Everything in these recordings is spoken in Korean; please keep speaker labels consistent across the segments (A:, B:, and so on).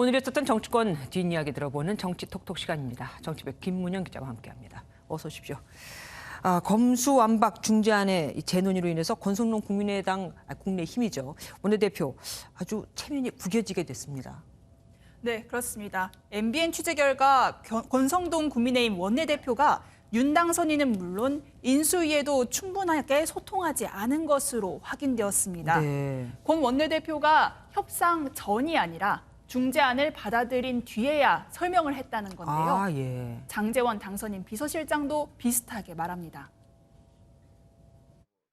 A: 오늘 있었던 정치권 뒷이야기 들어보는 정치톡톡 시간입니다. 정치백 김문영 기자와 함께합니다. 어서 오십시오. 검수완박 중재안의 재논의로 인해서 권성동 국민의힘이죠. 원내대표 아주 체면이 구겨지게 됐습니다.
B: 네, 그렇습니다. MBN 취재 결과 권성동 국민의힘 원내대표가 윤당 선의는 물론 인수위에도 충분하게 소통하지 않은 것으로 확인되었습니다.
A: 네.
B: 권 원내대표가 협상 전이 아니라 중재안을 받아들인 뒤에야 설명을 했다는 건데요.
A: 예.
B: 장제원 당선인 비서실장도 비슷하게 말합니다.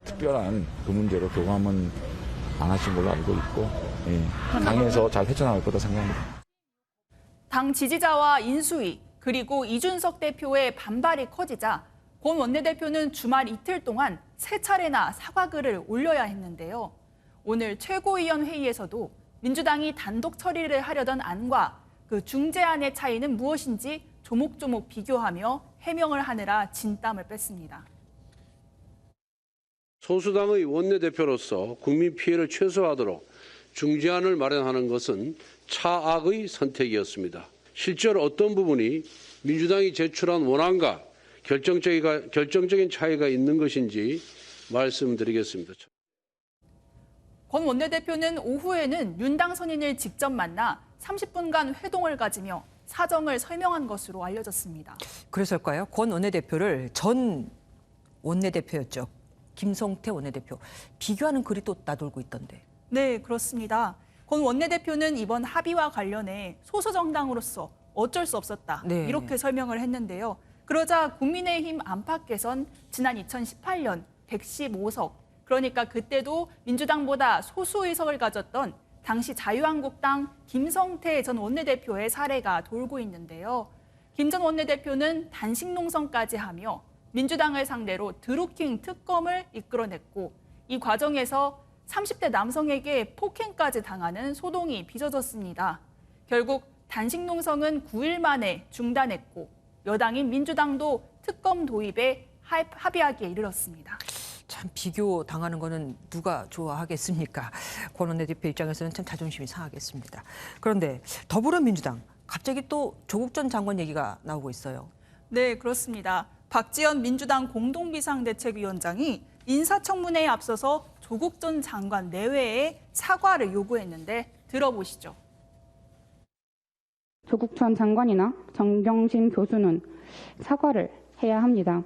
C: 특별한 그 문제로 교감은 안 하신 걸로 알고 있고 당에서 잘 헤쳐나갈 거다 생각합니다.
B: 당 지지자와 인수위 그리고 이준석 대표의 반발이 커지자 권 원내대표는 주말 이틀 동안 3차례나 사과글을 올려야 했는데요. 오늘 최고위원 회의에서도 민주당이 단독 처리를 하려던 안과 그 중재안의 차이는 무엇인지 조목조목 비교하며 해명을 하느라 진땀을 뺐습니다.
D: 소수당의 원내대표로서 국민 피해를 최소화하도록 중재안을 마련하는 것은 차악의 선택이었습니다. 실제로 어떤 부분이 민주당이 제출한 원안과 결정적인 차이가 있는 것인지 말씀드리겠습니다.
B: 권 원내대표는 오후에는 윤당 선인을 직접 만나 30분간 회동을 가지며 사정을 설명한 것으로 알려졌습니다.
A: 그래서일까요? 권 원내대표를 전 원내대표였죠. 김성태 원내대표. 비교하는 글이 또 나돌고 있던데.
B: 네, 그렇습니다. 권 원내대표는 이번 합의와 관련해 소수정당으로서 어쩔 수 없었다.
A: 네.
B: 이렇게 설명을 했는데요. 그러자 국민의힘 안팎에선 지난 2018년 115석, 그러니까 그때도 민주당보다 소수 의석을 가졌던 당시 자유한국당 김성태 전 원내대표의 사례가 돌고 있는데요. 김 전 원내대표는 단식 농성까지 하며 민주당을 상대로 드루킹 특검을 이끌어냈고 이 과정에서 30대 남성에게 폭행까지 당하는 소동이 빚어졌습니다. 결국 단식 농성은 9일 만에 중단했고 여당인 민주당도 특검 도입에 합의하기에 이르렀습니다.
A: 참 비교 당하는 거는 누가 좋아하겠습니까? 권 원내대표 입장에서는 참 자존심이 상하겠습니다. 그런데 더불어민주당 갑자기 또 조국 전 장관 얘기가 나오고 있어요.
B: 네, 그렇습니다. 박지원 민주당 공동비상대책위원장이 인사청문회에 앞서서 조국 전 장관 내외에 사과를 요구했는데 들어보시죠.
E: 조국 전 장관이나 정경심 교수는 사과를 해야 합니다.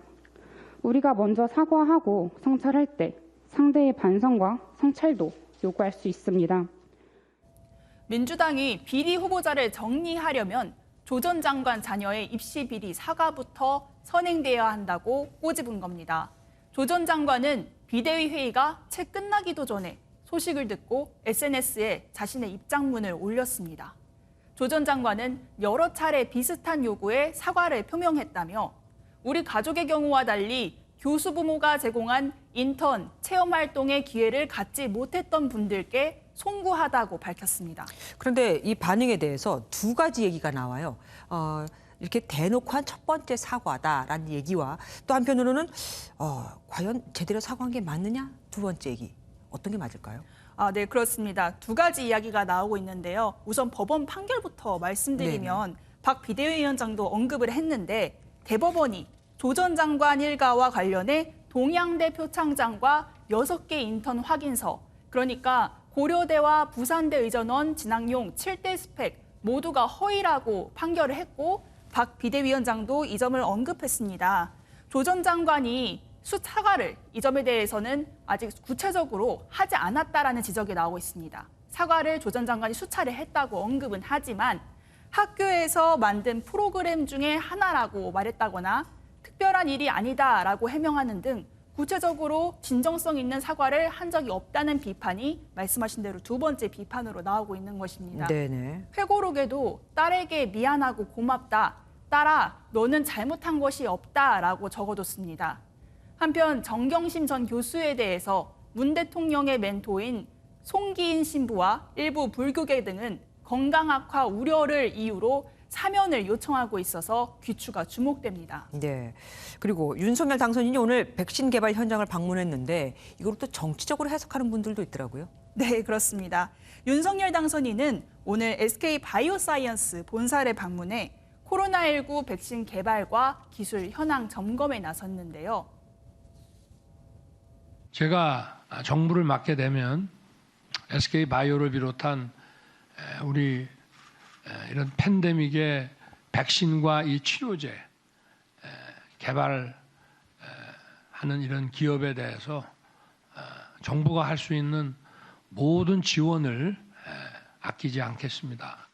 E: 우리가 먼저 사과하고 성찰할 때 상대의 반성과 성찰도 요구할 수 있습니다.
B: 민주당이 비리 후보자를 정리하려면 조 전 장관 자녀의 입시 비리 사과부터 선행되어야 한다고 꼬집은 겁니다. 조 전 장관은 비대위 회의가 채 끝나기도 전에 소식을 듣고 SNS에 자신의 입장문을 올렸습니다. 조 전 장관은 여러 차례 비슷한 요구에 사과를 표명했다며 우리 가족의 경우와 달리 교수 부모가 제공한 인턴 체험 활동의 기회를 갖지 못했던 분들께 송구하다고 밝혔습니다.
A: 그런데 이 반응에 대해서 두 가지 얘기가 나와요. 이렇게 대놓고 한 첫 번째 사과다라는 얘기와 또 한편으로는 과연 제대로 사과한 게 맞느냐? 두 번째 얘기. 어떤 게 맞을까요?
B: 네, 그렇습니다. 두 가지 이야기가 나오고 있는데요. 우선 법원 판결부터 말씀드리면 박 비대위원장도 언급을 했는데 대법원이 조 전 장관 일가와 관련해 동양대 표창장과 6개 인턴 확인서, 그러니까 고려대와 부산대 의전원 진학용 7대 스펙 모두가 허위라고 판결을 했고 박 비대위원장도 이 점을 언급했습니다. 조 전 장관이 사과를 이 점에 대해서는 아직 구체적으로 하지 않았다라는 지적이 나오고 있습니다. 사과를 조 전 장관이 수차례 했다고 언급은 하지만 학교에서 만든 프로그램 중에 하나라고 말했다거나 특별한 일이 아니다라고 해명하는 등 구체적으로 진정성 있는 사과를 한 적이 없다는 비판이 말씀하신 대로 두 번째 비판으로 나오고 있는 것입니다.
A: 네네.
B: 회고록에도 딸에게 미안하고 고맙다. 딸아, 너는 잘못한 것이 없다라고 적어뒀습니다. 한편 정경심 전 교수에 대해서 문 대통령의 멘토인 송기인 신부와 일부 불교계 등은 건강 악화 우려를 이유로 사면을 요청하고 있어서 귀추가 주목됩니다.
A: 네. 그리고 윤석열 당선인이 오늘 백신 개발 현장을 방문했는데 이걸 또 정치적으로 해석하는 분들도 있더라고요.
B: 네, 그렇습니다. 윤석열 당선인은 오늘 SK 바이오사이언스 본사를 방문해 코로나19 백신 개발과 기술 현황 점검에 나섰는데요.
F: 제가 정부를 맡게 되면 SK 바이오를 비롯한 우리 이런 팬데믹의 백신과 이 치료제 개발하는 이런 기업에 대해서 정부가 할 수 있는 모든 지원을 아끼지 않겠습니다.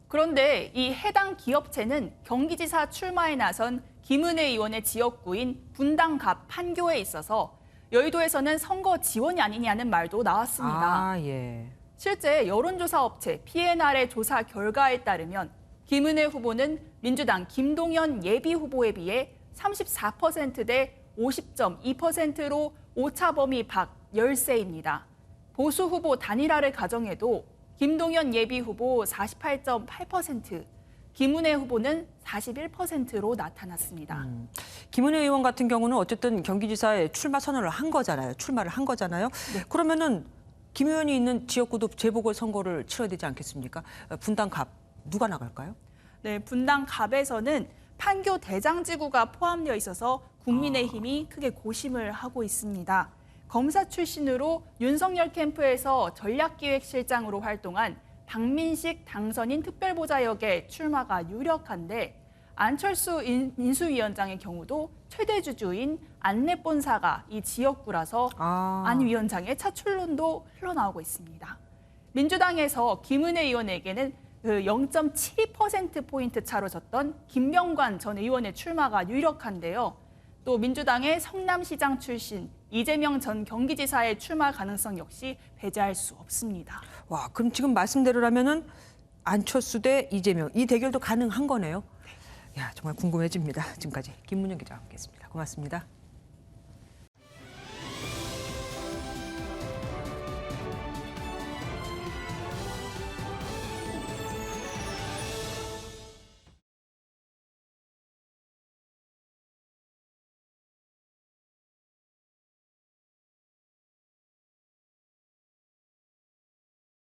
B: 그런데 이 해당 기업체는 경기지사 출마에 나선 김은혜 의원의 지역구인 분당갑 판교에 있어서 여의도에서는 선거 지원이 아니냐는 말도 나왔습니다.
A: 아, 예.
B: 실제 여론조사 업체 PNR의 조사 결과에 따르면 김은혜 후보는 민주당 김동연 예비 후보에 비해 34%대 50.2%로 오차 범위 밖 열세입니다. 보수 후보 단일화를 가정해도 김동연 예비 후보 48.8%, 김은혜 후보는 41%로 나타났습니다.
A: 김은혜 의원 같은 경우는 어쨌든 경기지사에 출마 선언을 한 거잖아요. 출마를 한 거잖아요.
B: 네.
A: 그러면은 김 의원이 있는 지역구도 재보궐선거를 치러야 되지 않겠습니까? 분당갑 누가 나갈까요?
B: 네, 분당갑에서는 판교 대장지구가 포함되어 있어서 국민의힘이 크게 고심을 하고 있습니다. 검사 출신으로 윤석열 캠프에서 전략기획실장으로 활동한 박민식 당선인 특별보좌 역의 출마가 유력한데 안철수 인수위원장의 경우도 최대 주주인 안내본사가 이 지역구라서 안 위원장의 차출론도 흘러나오고 있습니다. 민주당에서 김은혜 의원에게는 0.72%포인트 차로 졌던 김명관 전 의원의 출마가 유력한데요. 또 민주당의 성남시장 출신 이재명 전 경기지사의 출마 가능성 역시 배제할 수 없습니다.
A: 와, 그럼 지금 말씀대로라면은 안철수 대 이재명 이 대결도 가능한 거네요. 야, 정말 궁금해집니다. 지금까지 김문영 기자와 함께했습니다. 고맙습니다.